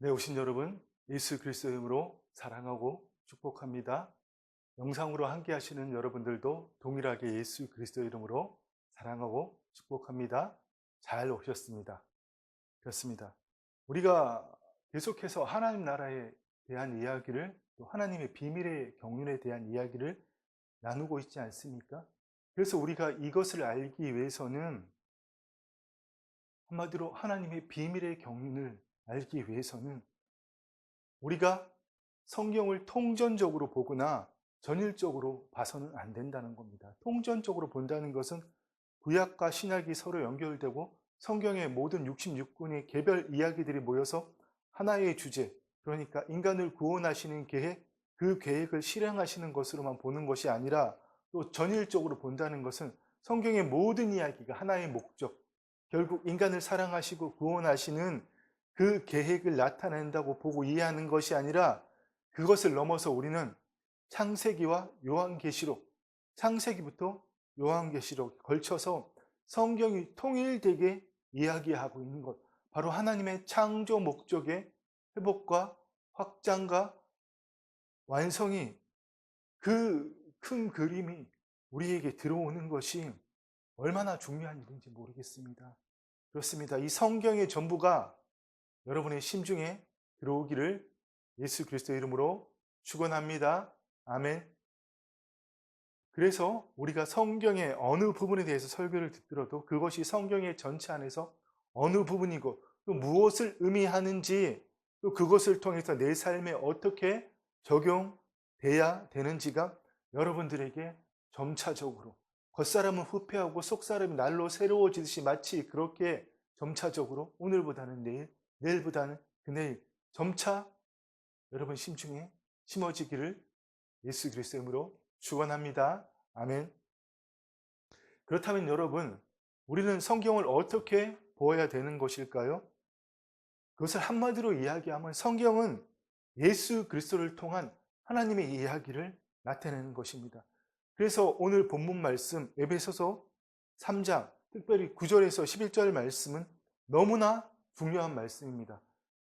네, 오신 여러분, 예수 그리스도의 이름으로 사랑하고 축복합니다. 영상으로 함께 하시는 여러분들도 동일하게 예수 그리스도의 이름으로 사랑하고 축복합니다. 잘 오셨습니다. 그렇습니다. 우리가 계속해서 하나님 나라에 대한 이야기를, 또 하나님의 비밀의 경륜에 대한 이야기를 나누고 있지 않습니까? 그래서 우리가 이것을 알기 위해서는, 한마디로 하나님의 비밀의 경륜을 알기 위해서는 우리가 성경을 통전적으로 보거나 전일적으로 봐서는 안 된다는 겁니다. 통전적으로 본다는 것은 구약과 신약이 서로 연결되고 성경의 모든 66권의 개별 이야기들이 모여서 하나의 주제, 그러니까 인간을 구원하시는 계획, 그 계획을 실행하시는 것으로만 보는 것이 아니라, 또 전일적으로 본다는 것은 성경의 모든 이야기가 하나의 목적, 결국 인간을 사랑하시고 구원하시는 그 계획을 나타낸다고 보고 이해하는 것이 아니라, 그것을 넘어서 우리는 창세기와 요한계시록, 창세기부터 요한계시록 걸쳐서 성경이 통일되게 이야기하고 있는 것, 바로 하나님의 창조 목적의 회복과 확장과 완성이, 그 큰 그림이 우리에게 들어오는 것이 얼마나 중요한 일인지 모르겠습니다. 그렇습니다. 이 성경의 전부가 여러분의 심중에 들어오기를 예수 그리스도의 이름으로 축원합니다. 아멘. 그래서 우리가 성경의 어느 부분에 대해서 설교를 듣더라도 그것이 성경의 전체 안에서 어느 부분이고 또 무엇을 의미하는지, 또 그것을 통해서 내 삶에 어떻게 적용돼야 되는지가 여러분들에게 점차적으로, 겉사람은 후패하고 속사람이 날로 새로워지듯이 마치 그렇게 점차적으로, 오늘보다는 내일, 내일보다는 그내일, 점차 여러분 심중에 심어지기를 예수 그리스도의 이름으로 축원합니다. 아멘. 그렇다면 여러분, 우리는 성경을 어떻게 보아야 되는 것일까요? 그것을 한마디로 이야기하면 성경은 예수 그리스도를 통한 하나님의 이야기를 나타내는 것입니다. 그래서 오늘 본문 말씀 에베소서 3장, 특별히 9절에서 11절 말씀은 너무나 중요한 말씀입니다.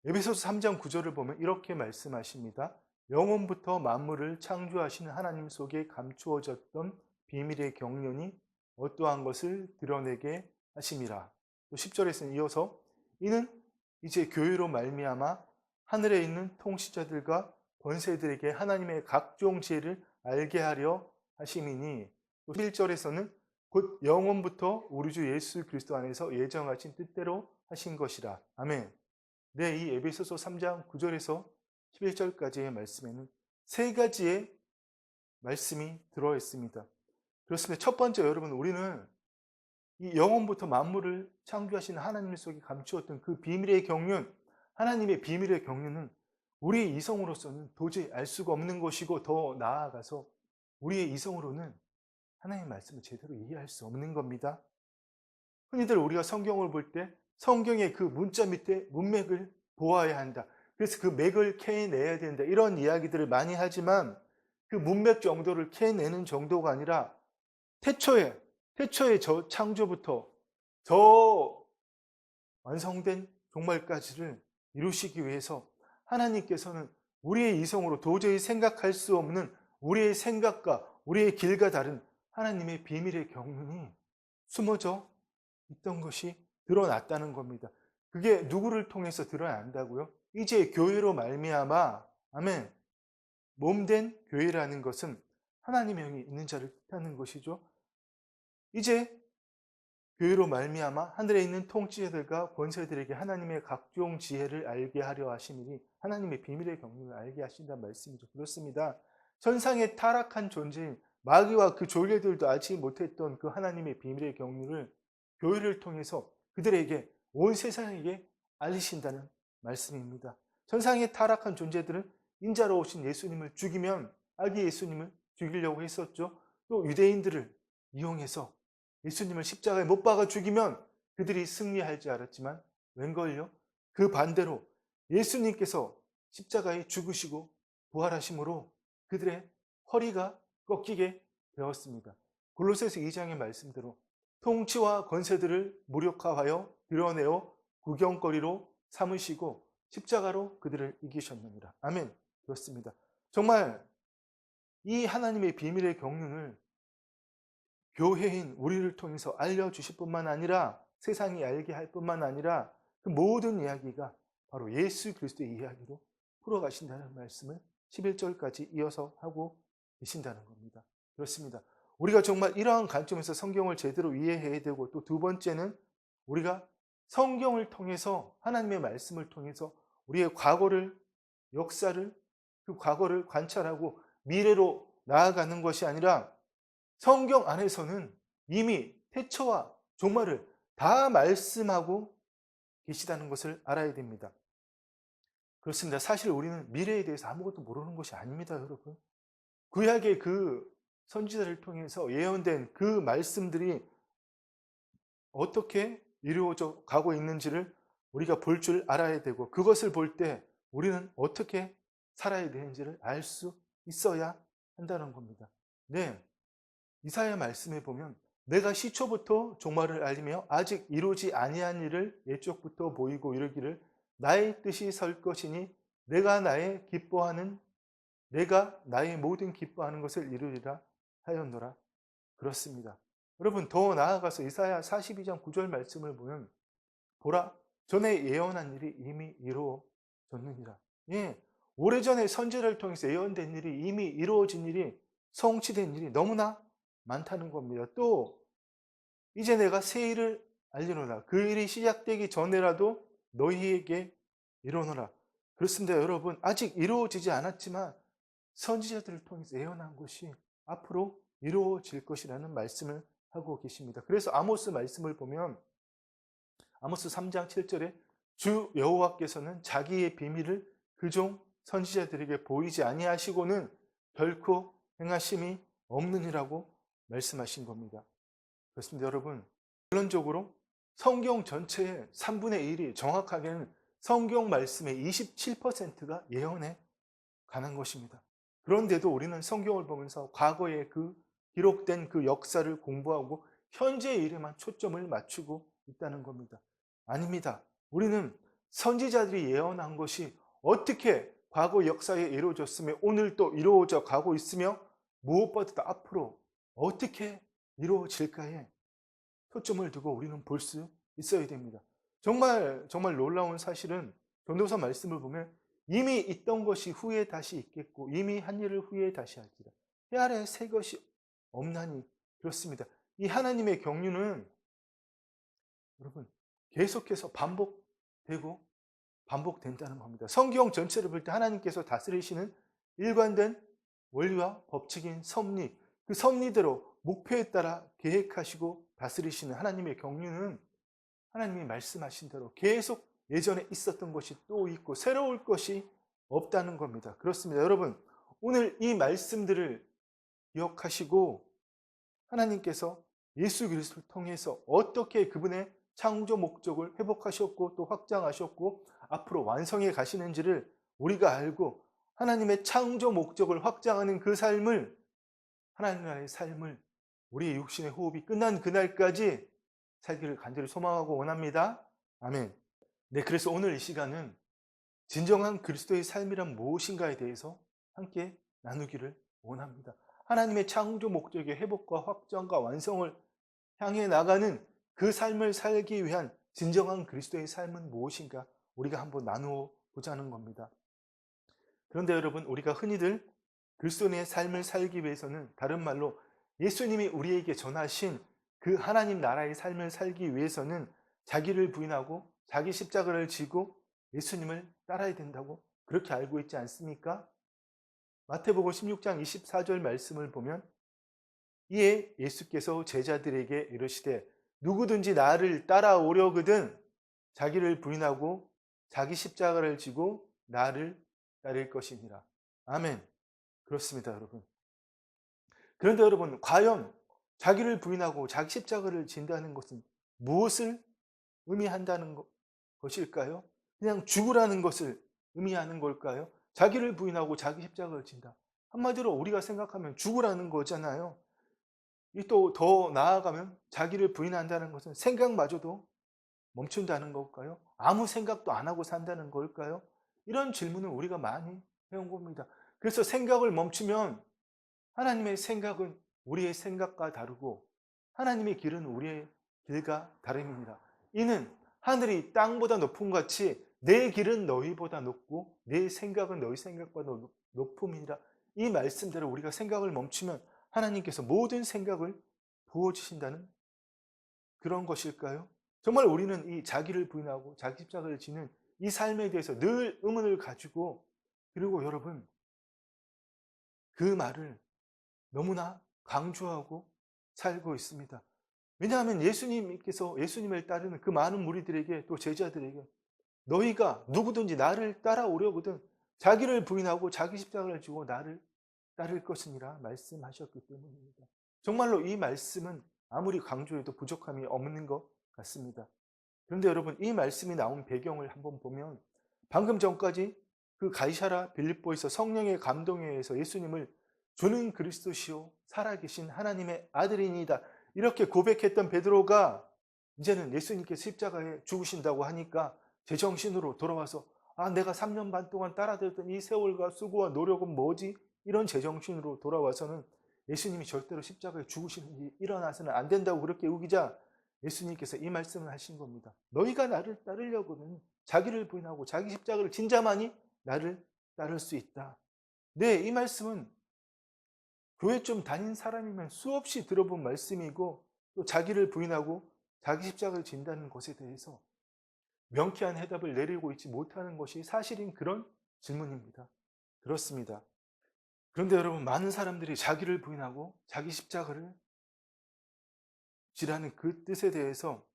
에베소서 3장 9절을 보면 이렇게 말씀하십니다. 영원부터 만물을 창조하시는 하나님 속에 감추어졌던 비밀의 경륜이 어떠한 것을 드러내게 하심이라. 또 10절에서는 이어서 이는 이제 교회로 말미암아 하늘에 있는 통치자들과 권세들에게 하나님의 각종 지혜를 알게 하려 하심이니, 또 11절에서는 곧 영원부터 우리 주 예수 그리스도 안에서 예정하신 뜻대로 하신 것이라. 아멘. 네, 이 에베소서 3장 9절에서 11절까지의 말씀에는 세 가지의 말씀이 들어있습니다. 그렇습니다. 첫 번째, 여러분, 우리는 이 영원부터 만물을 창조하신 하나님 속에 감추었던 그 비밀의 경륜, 하나님의 비밀의 경륜은 우리의 이성으로서는 도저히 알 수가 없는 것이고, 더 나아가서 우리의 이성으로는 하나님의 말씀을 제대로 이해할 수 없는 겁니다. 흔히들 우리가 성경을 볼 때 성경의 그 문자 밑에 문맥을 보아야 한다, 그래서 그 맥을 캐내야 된다, 이런 이야기들을 많이 하지만, 그 문맥 정도를 캐내는 정도가 아니라 태초에 저 창조부터 저 완성된 종말까지를 이루시기 위해서 하나님께서는 우리의 이성으로 도저히 생각할 수 없는, 우리의 생각과 우리의 길과 다른 하나님의 비밀의 경륜이 숨어져 있던 것이 드러났다는 겁니다. 그게 누구를 통해서 드러난다고요? 이제 교회로 말미암아, 아멘, 몸된 교회라는 것은 하나님의 영이 있는 자를 뜻하는 것이죠. 이제 교회로 말미암아 하늘에 있는 통치자들과 권세들에게 하나님의 각종 지혜를 알게 하려 하심이니, 하나님의 비밀의 경륜을 알게 하신다는 말씀이죠. 그렇습니다. 천상의 타락한 존재인 마귀와 그 졸개들도 알지 못했던 그 하나님의 비밀의 경륜을 교회를 통해서 그들에게, 온 세상에게 알리신다는 말씀입니다. 천상의 타락한 존재들은 인자로 오신 예수님을 죽이면, 아기 예수님을 죽이려고 했었죠. 또 유대인들을 이용해서 예수님을 십자가에 못 박아 죽이면 그들이 승리할 줄 알았지만 웬걸요? 그 반대로 예수님께서 십자가에 죽으시고 부활하심으로 그들의 허리가 꺾이게 되었습니다. 골로새서 2장의 말씀대로 통치와 권세들을 무력화하여 드러내어 구경거리로 삼으시고 십자가로 그들을 이기셨느니라. 아멘. 그렇습니다. 정말 이 하나님의 비밀의 경륜을 교회인 우리를 통해서 알려주실 뿐만 아니라 세상이 알게 할 뿐만 아니라 그 모든 이야기가 바로 예수 그리스도의 이야기로 풀어가신다는 말씀을 11절까지 이어서 하고 계신다는 겁니다. 그렇습니다. 우리가 정말 이러한 관점에서 성경을 제대로 이해해야 되고, 또 두 번째는 우리가 성경을 통해서, 하나님의 말씀을 통해서 우리의 과거를, 역사를, 그 과거를 관찰하고 미래로 나아가는 것이 아니라 성경 안에서는 이미 태초와 종말을 다 말씀하고 계시다는 것을 알아야 됩니다. 그렇습니다. 사실 우리는 미래에 대해서 아무것도 모르는 것이 아닙니다, 여러분. 구약의 그 선지자를 통해서 예언된 그 말씀들이 어떻게 이루어져 가고 있는지를 우리가 볼 줄 알아야 되고, 그것을 볼 때 우리는 어떻게 살아야 되는지를 알 수 있어야 한다는 겁니다. 네, 이사야 말씀에 보면 내가 시초부터 종말을 알리며 아직 이루지 아니한 일을 예적부터 보이고 이르기를 나의 뜻이 설 것이니 내가 나의 모든 기뻐하는 것을 이루리라 하였노라. 그렇습니다. 여러분, 더 나아가서 이사야 42장 9절 말씀을 보면 보라, 전에 예언한 일이 이미 이루어졌느니라. 예, 오래전에 선지자를 통해서 예언된 일이, 이미 이루어진 일이, 성취된 일이 너무나 많다는 겁니다. 또 이제 내가 새 일을 알리노라. 그 일이 시작되기 전에라도 너희에게 이루노라. 그렇습니다. 여러분, 아직 이루어지지 않았지만 선지자들을 통해서 예언한 것이 앞으로 이루어질 것이라는 말씀을 하고 계십니다. 그래서 아모스 말씀을 보면 아모스 3장 7절에 주 여호와께서는 자기의 비밀을 그종 선지자들에게 보이지 아니하시고는 결코 행하심이 없느니라고 말씀하신 겁니다. 그렇습니다. 여러분, 결론적으로 성경 전체의 3분의 1이, 정확하게는 성경 말씀의 27%가 예언에 관한 것입니다. 그런데도 우리는 성경을 보면서 과거의 그 기록된 그 역사를 공부하고 현재의 일에만 초점을 맞추고 있다는 겁니다. 아닙니다. 우리는 선지자들이 예언한 것이 어떻게 과거 역사에 이루어졌으며 오늘 또 이루어져 가고 있으며 무엇보다도 앞으로 어떻게 이루어질까에 초점을 두고 우리는 볼 수 있어야 됩니다. 정말 놀라운 사실은 전도서 말씀을 보면 이미 있던 것이 후에 다시 있겠고 이미 한 일을 후에 다시 할지라 해 아래 새 것이 없나니. 그렇습니다. 이 하나님의 경륜은 여러분 계속해서 반복된다는 겁니다. 성경 전체를 볼 때 하나님께서 다스리시는 일관된 원리와 법칙인 섭리, 그 섭리대로 목표에 따라 계획하시고 다스리시는 하나님의 경륜은 하나님이 말씀하신 대로 계속 예전에 있었던 것이 또 있고 새로울 것이 없다는 겁니다. 그렇습니다. 여러분, 오늘 이 말씀들을 기억하시고 하나님께서 예수 그리스도를 통해서 어떻게 그분의 창조 목적을 회복하셨고 또 확장하셨고 앞으로 완성해 가시는지를 우리가 알고 하나님의 창조 목적을 확장하는 그 삶을, 하나님 나라의 삶을 우리의 육신의 호흡이 끝난 그날까지 살기를 간절히 소망하고 원합니다. 아멘. 네, 그래서 오늘 이 시간은 진정한 그리스도의 삶이란 무엇인가에 대해서 함께 나누기를 원합니다. 하나님의 창조 목적의 회복과 확장과 완성을 향해 나가는 그 삶을 살기 위한 진정한 그리스도의 삶은 무엇인가 우리가 한번 나누어 보자는 겁니다. 그런데 여러분, 우리가 흔히들 그리스도인의 삶을 살기 위해서는, 다른 말로 예수님이 우리에게 전하신 그 하나님 나라의 삶을 살기 위해서는 자기를 부인하고 자기 십자가를 지고 예수님을 따라야 된다고 그렇게 알고 있지 않습니까? 마태복음 16장 24절 말씀을 보면 이에 예수께서 제자들에게 이르시되 누구든지 나를 따라오려거든 자기를 부인하고 자기 십자가를 지고 나를 따를 것이니라. 아멘. 그렇습니다, 여러분. 그런데 여러분, 과연 자기를 부인하고 자기 십자가를 진다는 것은 무엇을 의미한다는 것일까요? 그냥 죽으라는 것을 의미하는 걸까요? 자기를 부인하고 자기 십자가를 진다. 한마디로 우리가 생각하면 죽으라는 거잖아요. 또 더 나아가면 자기를 부인한다는 것은 생각마저도 멈춘다는 걸까요? 아무 생각도 안 하고 산다는 걸까요? 이런 질문을 우리가 많이 해온 겁니다. 그래서 생각을 멈추면 하나님의 생각은 우리의 생각과 다르고 하나님의 길은 우리의 길과 다름입니다. 이는 하늘이 땅보다 높음 같이 내 길은 너희보다 높고 내 생각은 너희 생각보다 높음이니라. 이 말씀대로 우리가 생각을 멈추면 하나님께서 모든 생각을 부어주신다는 그런 것일까요? 정말 우리는 이 자기를 부인하고 자기 십자가를 지는 이 삶에 대해서 늘 의문을 가지고, 그리고 여러분 그 말을 너무나 강조하고 살고 있습니다. 왜냐하면 예수님을 따르는 그 많은 무리들에게, 또 제자들에게 너희가 누구든지 나를 따라오려거든 자기를 부인하고 자기 십자가를 지고 나를 따를 것이니라 말씀하셨기 때문입니다. 정말로 이 말씀은 아무리 강조해도 부족함이 없는 것 같습니다. 그런데 여러분, 이 말씀이 나온 배경을 한번 보면 방금 전까지 그 가이사라 빌립보에서 성령의 감동에 의해서 예수님을 주는 그리스도시요 살아계신 하나님의 아들이니다 이렇게 고백했던 베드로가 이제는 예수님께 십자가에 죽으신다고 하니까 제정신으로 돌아와서 내가 3년 반 동안 따라다녔던 이 세월과 수고와 노력은 뭐지? 이런 제정신으로 돌아와서는 예수님이 절대로 십자가에 죽으시는 일이 일어나서는 안 된다고 그렇게 우기자 예수님께서 이 말씀을 하신 겁니다. 너희가 나를 따르려고는 자기를 부인하고 자기 십자가를 진 자만이 나를 따를 수 있다. 네, 이 말씀은 교회 좀 다닌 사람이면 수없이 들어본 말씀이고, 또 자기를 부인하고 자기 십자가를 진다는 것에 대해서 명쾌한 해답을 내리고 있지 못하는 것이 사실인 그런 질문입니다. 그렇습니다. 그런데 여러분, 많은 사람들이 자기를 부인하고 자기 십자가를 지라는 그 뜻에 대해서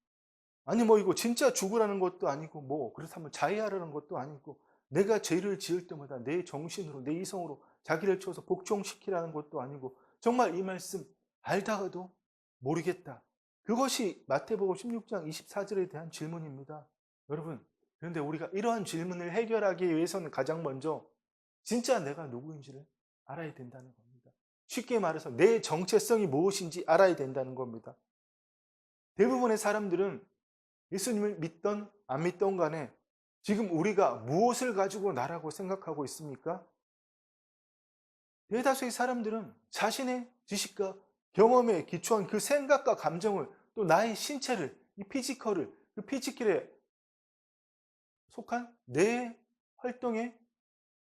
아니 이거 진짜 죽으라는 것도 아니고 그렇다면 자해하라는 것도 아니고 내가 죄를 지을 때마다 내 정신으로 내 이성으로 자기를 쳐서 복종시키라는 것도 아니고 정말 이 말씀 알다가도 모르겠다. 그것이 마태복음 16장 24절에 대한 질문입니다. 여러분, 그런데 우리가 이러한 질문을 해결하기 위해서는 가장 먼저 진짜 내가 누구인지를 알아야 된다는 겁니다. 쉽게 말해서 내 정체성이 무엇인지 알아야 된다는 겁니다. 대부분의 사람들은 예수님을 믿던 안 믿던 간에 지금 우리가 무엇을 가지고 나라고 생각하고 있습니까? 대다수의 사람들은 자신의 지식과 경험에 기초한 그 생각과 감정을, 또 나의 신체를, 이 피지컬을, 그 피지컬에 속한 내 활동의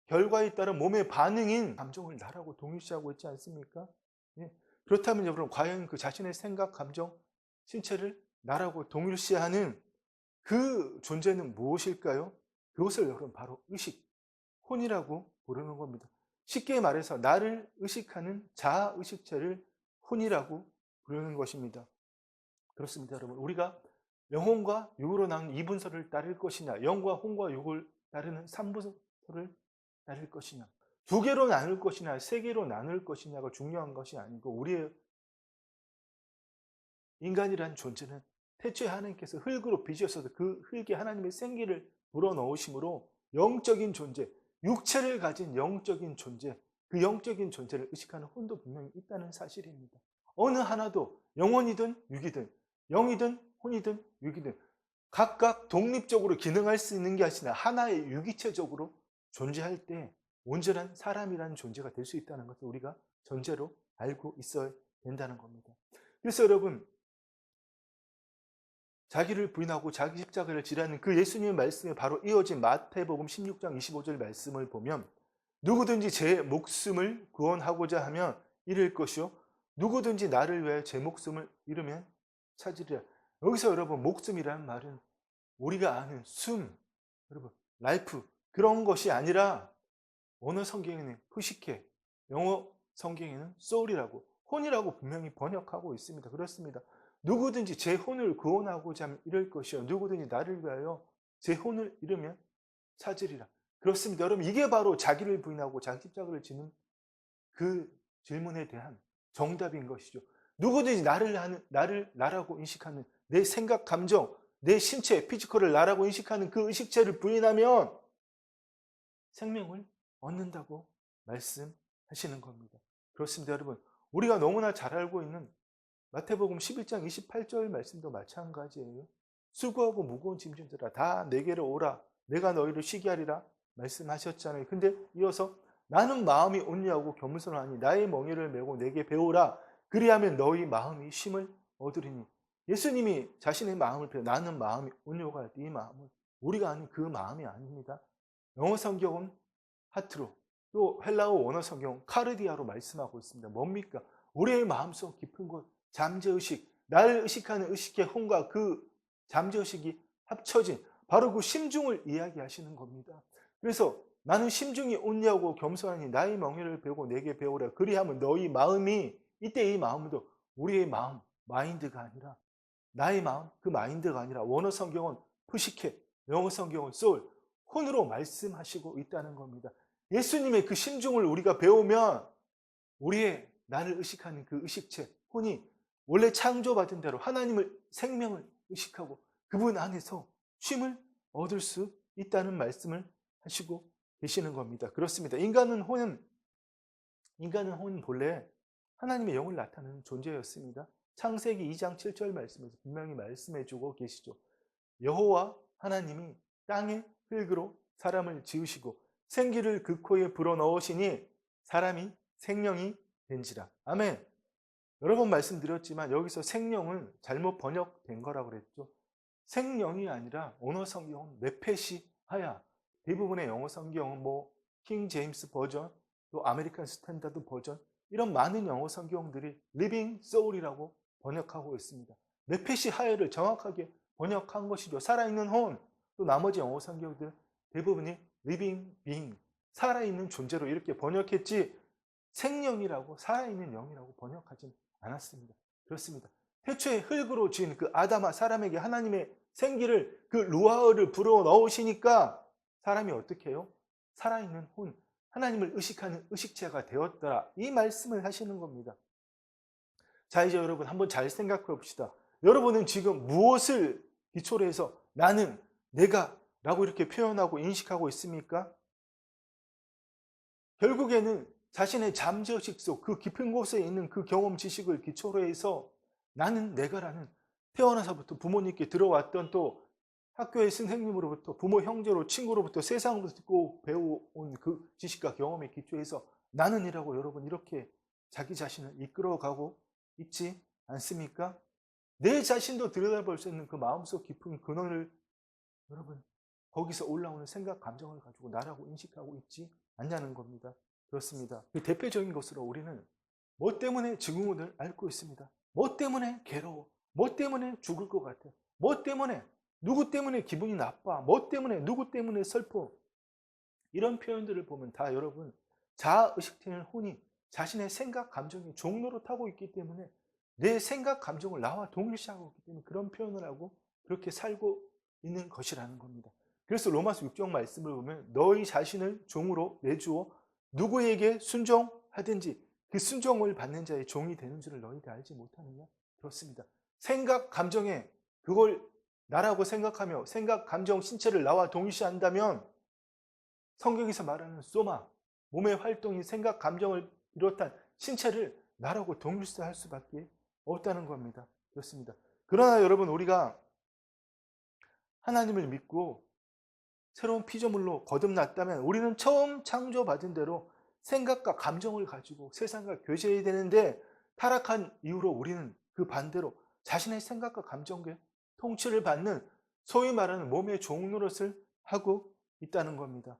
결과에 따른 몸의 반응인 감정을 나라고 동일시하고 있지 않습니까? 예. 그렇다면 여러분, 과연 그 자신의 생각, 감정, 신체를 나라고 동일시하는 그 존재는 무엇일까요? 그것을 여러분 바로 의식, 혼이라고 부르는 겁니다. 쉽게 말해서 나를 의식하는 자아의식체를 혼이라고 부르는 것입니다. 그렇습니다, 여러분. 우리가 영혼과 육으로 나눈 이분서를 따를 것이냐, 영과 혼과 육을 따르는 삼분서를 따를 것이냐, 두 개로 나눌 것이냐, 세 개로 나눌 것이냐가 중요한 것이 아니고, 우리의 인간이란 존재는 태초에 하나님께서 흙으로 빚으셔서 그 흙에 하나님의 생기를 불어넣으심으로 영적인 존재, 육체를 가진 영적인 존재, 그 영적인 존재를 의식하는 혼도 분명히 있다는 사실입니다. 어느 하나도 영혼이든 육이든 영이든 혼이든 육이든 각각 독립적으로 기능할 수 있는 게 아니라 하나의 유기체적으로 존재할 때 온전한 사람이라는 존재가 될 수 있다는 것을 우리가 전제로 알고 있어야 된다는 겁니다. 그래서 여러분, 자기를 부인하고 자기 십자가를 지라는 그 예수님의 말씀에 바로 이어진 마태복음 16장 25절 말씀을 보면 누구든지 제 목숨을 구원하고자 하면 잃을 것이요 누구든지 나를 위하여 제 목숨을 잃으면 찾으리라. 여기서 여러분, 목숨이라는 말은 우리가 아는 숨, 여러분 라이프, 그런 것이 아니라 언어 성경에는 푸시케, 영어 성경에는 soul이라고, 혼이라고 분명히 번역하고 있습니다. 그렇습니다. 누구든지 제 혼을 구원하고자 하면 잃을 것이요 누구든지 나를 위하여 제 혼을 잃으면 찾으리라. 그렇습니다. 여러분, 이게 바로 자기를 부인하고 자기 십자가를 지는 그 질문에 대한 정답인 것이죠. 누구든지 나라고 인식하는 내 생각, 감정, 내 신체, 피지컬을 나라고 인식하는 그 의식체를 부인하면 생명을 얻는다고 말씀하시는 겁니다. 그렇습니다, 여러분. 우리가 너무나 잘 알고 있는 마태복음 11장 28절 말씀도 마찬가지예요. 수고하고 무거운 짐진들아 다 내게로 오라. 내가 너희를 쉬게 하리라 말씀하셨잖아요. 근데 이어서 나는 마음이 온유하고 겸손하니 나의 멍에를 메고 내게 배우라. 그리하면 너희 마음이 쉼을 얻으리니. 예수님이 자신의 마음을 배워 나는 마음이 온유가 네 마음을 우리가 아는 그 마음이 아닙니다. 영어 성경은 하트로 또 헬라어 원어 성경 카르디아로 말씀하고 있습니다. 뭡니까? 우리의 마음속 깊은 곳 잠재의식 나를 의식하는 의식의 혼과 그 잠재의식이 합쳐진 바로 그 심중을 이야기하시는 겁니다. 그래서 나는 심중이 온유하고 겸손하니 나의 멍에를 베고 내게 배우라. 그리하면 너희 마음이 이때 이 마음도 우리의 마음 마인드가 아니라 나의 마음 그 마인드가 아니라 원어 성경은 푸시케 영어 성경은 소울 혼으로 말씀하시고 있다는 겁니다. 예수님의 그 심중을 우리가 배우면 우리의 나를 의식하는 그 의식체 혼이 원래 창조받은 대로 하나님을 생명을 의식하고 그분 안에서 쉼을 얻을 수 있다는 말씀을 하시고 계시는 겁니다. 그렇습니다. 인간은 본래 하나님의 영을 나타내는 존재였습니다. 창세기 2장 7절 말씀에서 분명히 말씀해 주고 계시죠. 여호와 하나님이 땅의 흙으로 사람을 지으시고 생기를 그 코에 불어넣으시니 사람이 생명이 된지라. 아멘. 여러 번 말씀드렸지만 여기서 생명은 잘못 번역된 거라고 그랬죠. 생명이 아니라 언어 성경은 네페시 하야. 대부분의 영어 성경은 킹 제임스 버전, 또 아메리칸 스탠다드 버전 이런 많은 영어 성경들이 리빙 소울이라고 번역하고 있습니다. 네페시 하야를 정확하게 번역한 것이죠. 살아있는 혼, 또 나머지 영어 성경들 대부분이 리빙 빙, 살아있는 존재로 이렇게 번역했지 생명이라고 살아있는 영이라고 번역하진 않았습니다. 그렇습니다. 태초에 흙으로 지은 그 아담아 사람에게 하나님의 생기를 그 루아흐를 불어 넣으시니까 사람이 어떻게 해요? 살아있는 혼, 하나님을 의식하는 의식체가 되었더라. 이 말씀을 하시는 겁니다. 자, 이제 여러분 한번 잘 생각해 봅시다. 여러분은 지금 무엇을 기초로 해서 나는, 내가 라고 이렇게 표현하고 인식하고 있습니까? 결국에는 자신의 잠재의식 속 그 깊은 곳에 있는 그 경험 지식을 기초로 해서 나는 내가라는 태어나서부터 부모님께 들어왔던 또 학교의 선생님으로부터 부모 형제로 친구로부터 세상으로부터 듣고 배워온 그 지식과 경험에 기초해서 나는이라고 여러분 이렇게 자기 자신을 이끌어가고 있지 않습니까? 내 자신도 들여다볼 수 있는 그 마음속 깊은 근원을 여러분 거기서 올라오는 생각 감정을 가지고 나라고 인식하고 있지 않냐는 겁니다. 그렇습니다. 그 대표적인 것으로 우리는 뭐 때문에 증후군을 앓고 있습니다. 뭐 때문에 괴로워, 뭐 때문에 죽을 것 같아, 뭐 때문에 누구 때문에 기분이 나빠, 뭐 때문에 누구 때문에 슬퍼, 이런 표현들을 보면 다 여러분 자아의식되는 혼이 자신의 생각 감정이 종로로 타고 있기 때문에 내 생각 감정을 나와 동일시하고 있기 때문에 그런 표현을 하고 그렇게 살고 있는 것이라는 겁니다. 그래서 로마서 6장 말씀을 보면 너희 자신을 종으로 내주어 누구에게 순종하든지 그 순종을 받는 자의 종이 되는 줄을 너희가 알지 못하느냐? 그렇습니다. 생각 감정에 그걸 나라고 생각하며 생각 감정 신체를 나와 동일시한다면 성경에서 말하는 소마, 몸의 활동이 생각 감정을 비롯한 신체를 나라고 동일시할 수밖에 없다는 겁니다. 그렇습니다. 그러나 여러분 우리가 하나님을 믿고 새로운 피조물로 거듭났다면 우리는 처음 창조받은 대로 생각과 감정을 가지고 세상과 교제해야 되는데 타락한 이후로 우리는 그 반대로 자신의 생각과 감정에 통치를 받는 소위 말하는 몸의 종 노릇을 하고 있다는 겁니다.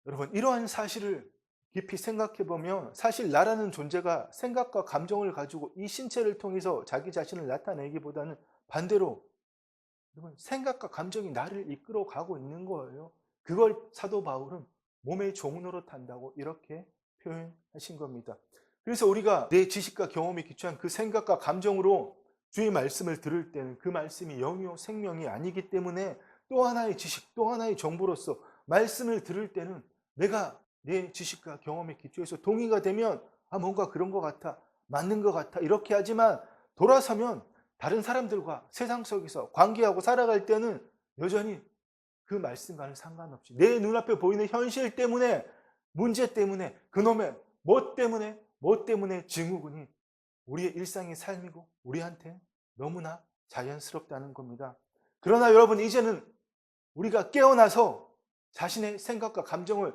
여러분 이러한 사실을 깊이 생각해 보면 사실 나라는 존재가 생각과 감정을 가지고 이 신체를 통해서 자기 자신을 나타내기보다는 반대로 여러분 생각과 감정이 나를 이끌어 가고 있는 거예요. 그걸 사도 바울은 몸의 종 노릇한다고 이렇게 표현하신 겁니다. 그래서 우리가 내 지식과 경험에 기초한 그 생각과 감정으로 주의 말씀을 들을 때는 그 말씀이 영이요 생명이 아니기 때문에 또 하나의 지식, 또 하나의 정보로서 말씀을 들을 때는 내가 내 지식과 경험에 기초해서 동의가 되면 뭔가 그런 것 같아, 맞는 것 같아 이렇게 하지만 돌아서면 다른 사람들과 세상 속에서 관계하고 살아갈 때는 여전히 그 말씀과는 상관없이 내 눈앞에 보이는 현실 때문에 문제 때문에 그놈의 뭐 때문에 증후군이 우리의 일상의 삶이고 우리한테 너무나 자연스럽다는 겁니다. 그러나 여러분 이제는 우리가 깨어나서 자신의 생각과 감정을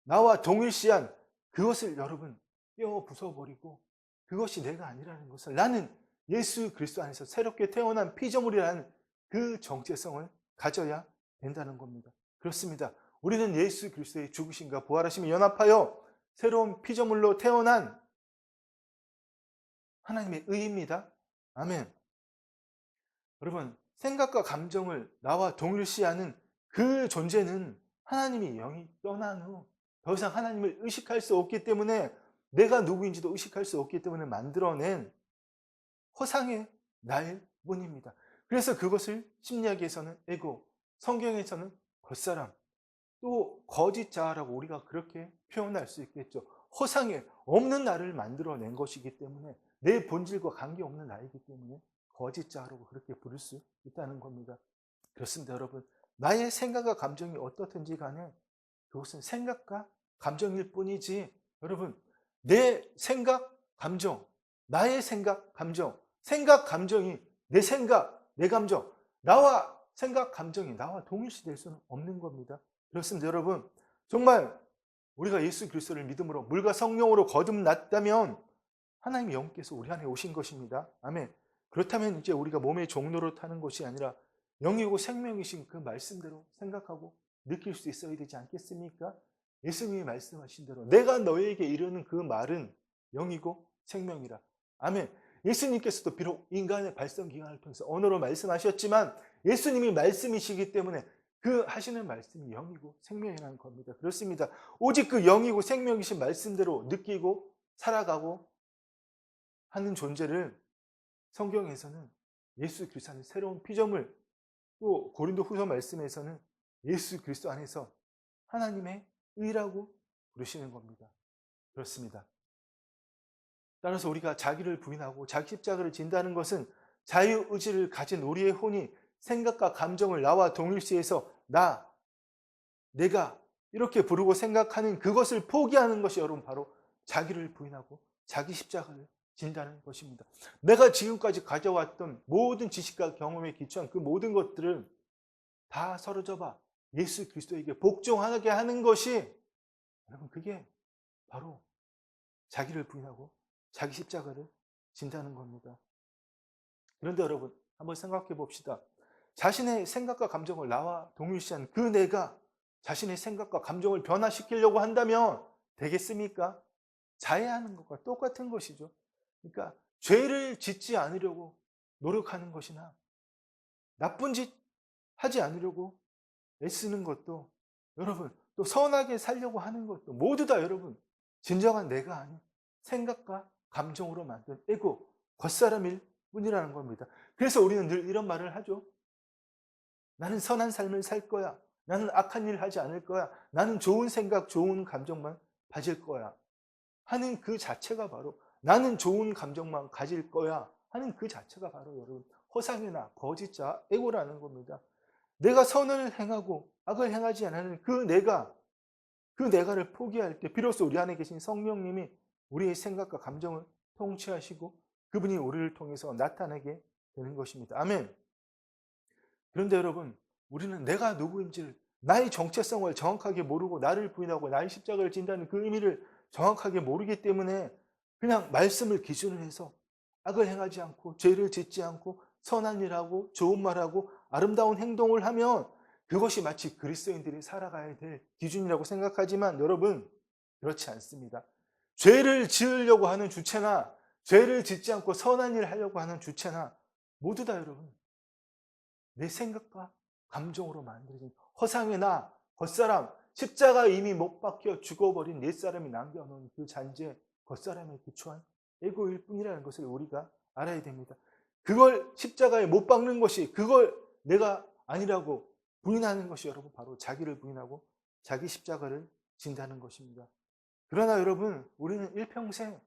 나와 동일시한 그것을 여러분 깨워 부숴버리고 그것이 내가 아니라는 것을, 나는 예수 그리스도 안에서 새롭게 태어난 피조물이라는 그 정체성을 가져야 된다는 겁니다. 그렇습니다. 우리는 예수 그리스도의 죽으심과 부활하심에 연합하여 새로운 피조물로 태어난 하나님의 의입니다. 아멘. 여러분, 생각과 감정을 나와 동일시하는 그 존재는 하나님이 영이 떠난 후 더 이상 하나님을 의식할 수 없기 때문에, 내가 누구인지도 의식할 수 없기 때문에 만들어낸 허상의 나일 뿐입니다. 그래서 그것을 심리학에서는 에고, 성경에서는 겉사람, 또 거짓 자아라고 우리가 그렇게 표현할 수 있겠죠. 허상에 없는 나를 만들어낸 것이기 때문에, 내 본질과 관계없는 나이기 때문에 거짓 자아라고 그렇게 부를 수 있다는 겁니다. 그렇습니다, 여러분. 나의 생각과 감정이 어떻든지 간에 그것은 생각과 감정일 뿐이지, 여러분, 내 생각, 감정, 나의 생각, 감정, 생각, 감정이 내 생각, 내 감정, 나와 생각, 감정이 나와 동일시될 수는 없는 겁니다. 그렇습니다, 여러분. 정말 우리가 예수 그리스도를 믿음으로 물과 성령으로 거듭났다면 하나님의 영께서 우리 안에 오신 것입니다. 아멘. 그렇다면 이제 우리가 몸의 종로로 타는 것이 아니라 영이고 생명이신 그 말씀대로 생각하고 느낄 수 있어야 되지 않겠습니까? 예수님이 말씀하신 대로 내가 너에게 이르는 그 말은 영이고 생명이라. 아멘. 예수님께서도 비록 인간의 발성기관을 통해서 언어로 말씀하셨지만 예수님이 말씀이시기 때문에 그 하시는 말씀이 영이고 생명이라는 겁니다. 그렇습니다. 오직 그 영이고 생명이신 말씀대로 느끼고 살아가고 하는 존재를 성경에서는 예수 그리스도 안에 새로운 피조물, 또 고린도 후서 말씀에서는 예수 그리스도 안에서 하나님의 의라고 부르시는 겁니다. 그렇습니다. 따라서 우리가 자기를 부인하고 자기 십자가를 진다는 것은 자유의지를 가진 우리의 혼이 생각과 감정을 나와 동일시해서 나, 내가 이렇게 부르고 생각하는 그것을 포기하는 것이 여러분 바로 자기를 부인하고 자기 십자가를 진다는 것입니다. 내가 지금까지 가져왔던 모든 지식과 경험에 기초한 그 모든 것들을 다 사로잡아 예수 그리스도에게 복종하게 하는 것이, 여러분, 그게 바로 자기를 부인하고 자기 십자가를 진다는 겁니다. 그런데 여러분, 한번 생각해 봅시다. 자신의 생각과 감정을 나와 동일시한 그 내가 자신의 생각과 감정을 변화시키려고 한다면 되겠습니까? 자해하는 것과 똑같은 것이죠. 그러니까 죄를 짓지 않으려고 노력하는 것이나 나쁜 짓 하지 않으려고 애쓰는 것도, 여러분, 또 선하게 살려고 하는 것도 모두 다 여러분 진정한 내가 아닌 생각과 감정으로 만든 에고, 겉사람일 뿐이라는 겁니다. 그래서 우리는 늘 이런 말을 하죠. 나는 선한 삶을 살 거야. 나는 악한 일 하지 않을 거야. 나는 좋은 생각, 좋은 감정만 가질 거야 하는 그 자체가 바로, 나는 좋은 감정만 가질 거야 하는 그 자체가 바로 여러분 허상이나 거짓자, 에고라는 겁니다. 내가 선을 행하고 악을 행하지 않는 그 내가를 포기할 때 비로소 우리 안에 계신 성령님이 우리의 생각과 감정을 통치하시고 그분이 우리를 통해서 나타나게 되는 것입니다. 아멘. 그런데 여러분, 우리는 내가 누구인지를, 나의 정체성을 정확하게 모르고 나를 부인하고 나의 십자가를 진다는 그 의미를 정확하게 모르기 때문에 그냥 말씀을 기준으로 해서 악을 행하지 않고 죄를 짓지 않고 선한 일하고 좋은 말하고 아름다운 행동을 하면 그것이 마치 그리스도인들이 살아가야 될 기준이라고 생각하지만 여러분, 그렇지 않습니다. 죄를 지으려고 하는 주체나 죄를 짓지 않고 선한 일을 하려고 하는 주체나 모두 다 여러분 내 생각과 감정으로 만들어진 허상의 나, 겉사람, 십자가 이미 못 박혀 죽어버린 옛사람이 남겨놓은 그 잔재 겉사람에 기초한 에고일 뿐이라는 것을 우리가 알아야 됩니다. 그걸 십자가에 못 박는 것이, 그걸 내가 아니라고 부인하는 것이 여러분 바로 자기를 부인하고 자기 십자가를 진다는 것입니다. 그러나 여러분, 우리는 일평생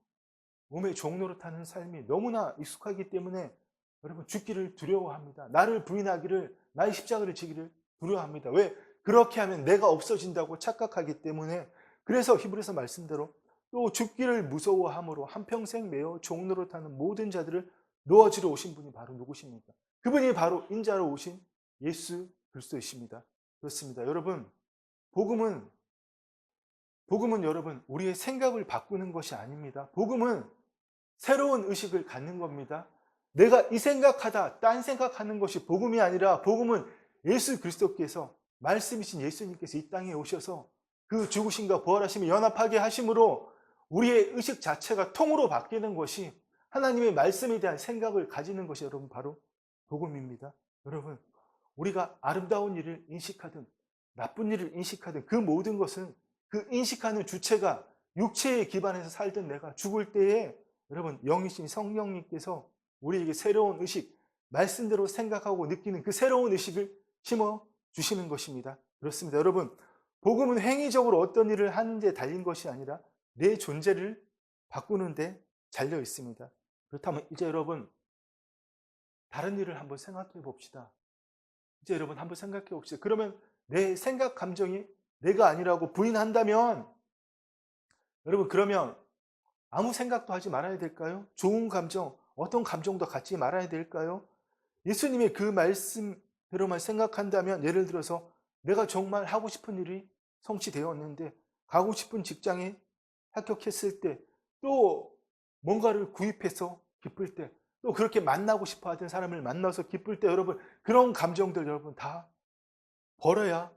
몸의 종로로 타는 삶이 너무나 익숙하기 때문에 여러분 죽기를 두려워합니다. 나를 부인하기를, 나의 십자가를 지기를 두려워합니다. 왜? 그렇게 하면 내가 없어진다고 착각하기 때문에. 그래서 히브리서 말씀대로 또 죽기를 무서워함으로 한평생 매어 종로로 타는 모든 자들을 놓아주러 오신 분이 바로 누구십니까? 그분이 바로 인자로 오신 예수 그리스도이십니다. 그렇습니다. 여러분, 복음은 여러분 우리의 생각을 바꾸는 것이 아닙니다. 복음은 새로운 의식을 갖는 겁니다. 내가 이 생각하다 딴 생각하는 것이 복음이 아니라, 복음은 예수 그리스도께서, 말씀이신 예수님께서 이 땅에 오셔서 그 죽으심과 부활하심을 연합하게 하심으로 우리의 의식 자체가 통으로 바뀌는 것이, 하나님의 말씀에 대한 생각을 가지는 것이 여러분 바로 복음입니다. 여러분, 우리가 아름다운 일을 인식하든 나쁜 일을 인식하든 그 모든 것은 그 인식하는 주체가 육체에 기반해서 살던 내가 죽을 때에 여러분 영이신 성령님께서 우리에게 새로운 의식, 말씀대로 생각하고 느끼는 그 새로운 의식을 심어 주시는 것입니다. 그렇습니다. 여러분, 복음은 행위적으로 어떤 일을 하는지에 달린 것이 아니라 내 존재를 바꾸는 데 잘려 있습니다. 그렇다면 이제 여러분, 다른 일을 한번 생각해 봅시다. 이제 여러분 한번 생각해 봅시다. 그러면 내 생각, 감정이 내가 아니라고 부인한다면, 여러분 그러면 아무 생각도 하지 말아야 될까요? 좋은 감정, 어떤 감정도 갖지 말아야 될까요? 예수님의 그 말씀대로만 생각한다면, 예를 들어서 내가 정말 하고 싶은 일이 성취되었는데, 가고 싶은 직장에 합격했을 때, 또 뭔가를 구입해서 기쁠 때, 또 그렇게 만나고 싶어 하던 사람을 만나서 기쁠 때, 여러분 그런 감정들 여러분 다 버려야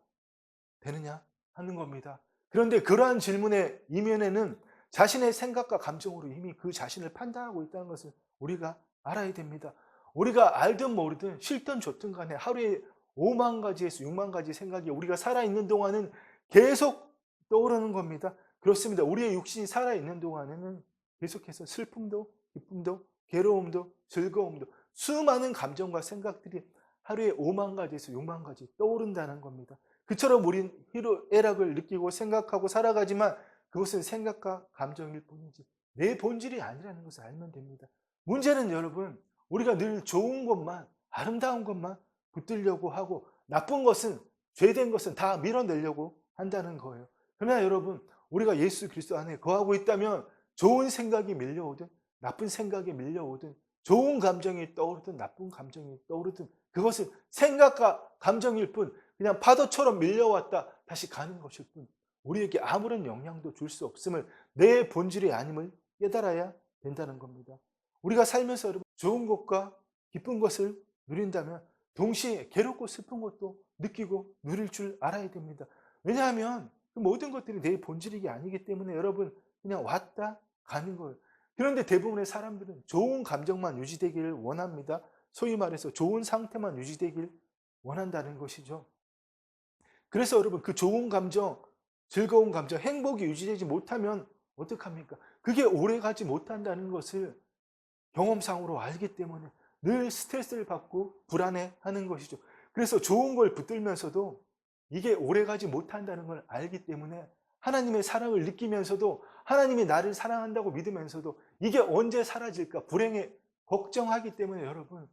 되느냐 하는 겁니다. 그런데 그러한 질문의 이면에는 자신의 생각과 감정으로 이미 그 자신을 판단하고 있다는 것을 우리가 알아야 됩니다. 우리가 알든 모르든 싫든 좋든 간에 하루에 5만 가지에서 6만 가지 생각이 우리가 살아있는 동안은 계속 떠오르는 겁니다. 그렇습니다. 우리의 육신이 살아있는 동안에는 계속해서 슬픔도 기쁨도 괴로움도 즐거움도 수많은 감정과 생각들이 하루에 5만 가지에서 6만 가지 떠오른다는 겁니다. 그처럼 우린 희로애락을 느끼고 생각하고 살아가지만 그것은 생각과 감정일 뿐이지 내 본질이 아니라는 것을 알면 됩니다. 문제는 여러분, 우리가 늘 좋은 것만, 아름다운 것만 붙들려고 하고 나쁜 것은, 죄된 것은 다 밀어내려고 한다는 거예요. 그러나 여러분, 우리가 예수 그리스도 안에 거하고 있다면 좋은 생각이 밀려오든 나쁜 생각이 밀려오든, 좋은 감정이 떠오르든 나쁜 감정이 떠오르든, 그것은 생각과 감정일 뿐, 그냥 파도처럼 밀려왔다 다시 가는 것일 뿐, 우리에게 아무런 영향도 줄 수 없음을, 내 본질이 아님을 깨달아야 된다는 겁니다. 우리가 살면서 여러분 좋은 것과 기쁜 것을 누린다면 동시에 괴롭고 슬픈 것도 느끼고 누릴 줄 알아야 됩니다. 왜냐하면 그 모든 것들이 내 본질이 아니기 때문에 여러분 그냥 왔다 가는 거예요. 그런데 대부분의 사람들은 좋은 감정만 유지되기를 원합니다. 소위 말해서 좋은 상태만 유지되길 원한다는 것이죠. 그래서 여러분 그 좋은 감정, 즐거운 감정, 행복이 유지되지 못하면 어떡합니까? 그게 오래가지 못한다는 것을 경험상으로 알기 때문에 늘 스트레스를 받고 불안해하는 것이죠. 그래서 좋은 걸 붙들면서도 이게 오래가지 못한다는 걸 알기 때문에 하나님의 사랑을 느끼면서도, 하나님이 나를 사랑한다고 믿으면서도 이게 언제 사라질까 불행해 걱정하기 때문에 여러분,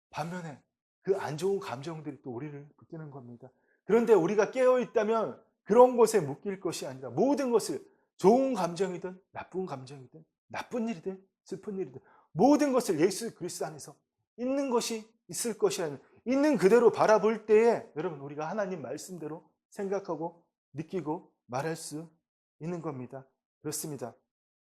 반면에 그 안 좋은 감정들이 또 우리를 붙드는 겁니다. 그런데 우리가 깨어있다면 그런 것에 묶일 것이 아니라 모든 것을, 좋은 감정이든 나쁜 감정이든 나쁜 일이든 슬픈 일이든 모든 것을 예수 그리스도 안에서 있는 것이 있을 것이라는, 있는 그대로 바라볼 때에 여러분 우리가 하나님 말씀대로 생각하고 느끼고 말할 수 있는 겁니다. 그렇습니다.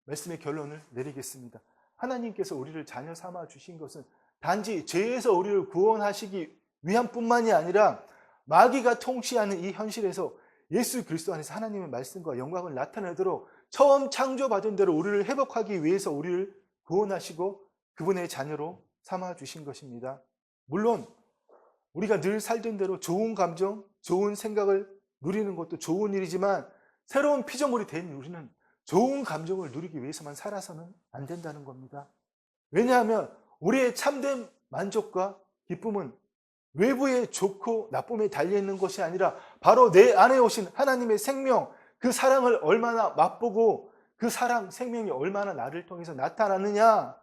말씀의 결론을 내리겠습니다. 하나님께서 우리를 자녀 삼아 주신 것은 단지 죄에서 우리를 구원하시기 위함 뿐만이 아니라 마귀가 통치하는 이 현실에서 예수 그리스도 안에서 하나님의 말씀과 영광을 나타내도록 처음 창조받은 대로 우리를 회복하기 위해서 우리를 구원하시고 그분의 자녀로 삼아 주신 것입니다. 물론 우리가 늘 살던 대로 좋은 감정, 좋은 생각을 누리는 것도 좋은 일이지만 새로운 피조물이 된 우리는 좋은 감정을 누리기 위해서만 살아서는 안 된다는 겁니다. 왜냐하면 우리의 참된 만족과 기쁨은 외부의 좋고 나쁨에 달려있는 것이 아니라 바로 내 안에 오신 하나님의 생명, 그 사랑을 얼마나 맛보고 그 사랑, 생명이 얼마나 나를 통해서 나타나느냐,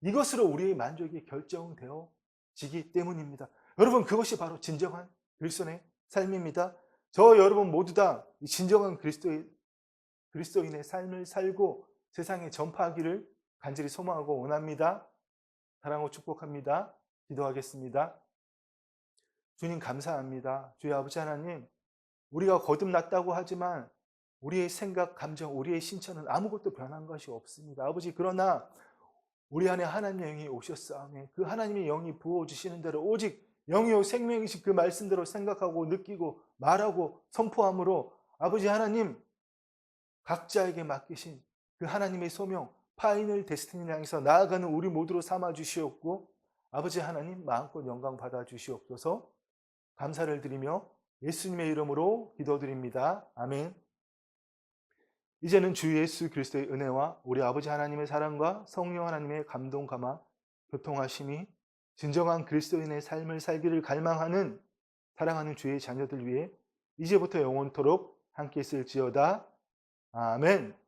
이것으로 우리의 만족이 결정되어지기 때문입니다. 여러분, 그것이 바로 진정한 그리스도인의 삶입니다. 저 여러분 모두 다 진정한 그리스도인의 삶을 살고 세상에 전파하기를 간절히 소망하고 원합니다. 사랑하고 축복합니다. 기도하겠습니다. 주님 감사합니다. 주의 아버지 하나님, 우리가 거듭났다고 하지만 우리의 생각, 감정, 우리의 신체는 아무것도 변한 것이 없습니다. 아버지, 그러나 우리 안에 하나님의 영이 오셨사오니 그 하나님의 영이 부어주시는 대로 오직 영이요 생명이신 그 말씀대로 생각하고 느끼고 말하고 선포함으로 아버지 하나님 각자에게 맡기신 그 하나님의 소명 파이널 데스티니를 향해서 나아가는 우리 모두로 삼아 주시옵고 아버지 하나님 마음껏 영광 받아 주시옵소서. 감사를 드리며 예수님의 이름으로 기도드립니다. 아멘. 이제는 주 예수 그리스도의 은혜와 우리 아버지 하나님의 사랑과 성령 하나님의 감동 감화 교통하심이 진정한 그리스도인의 삶을 살기를 갈망하는 사랑하는 주의 자녀들 위해 이제부터 영원토록 함께 있을지어다. 아멘.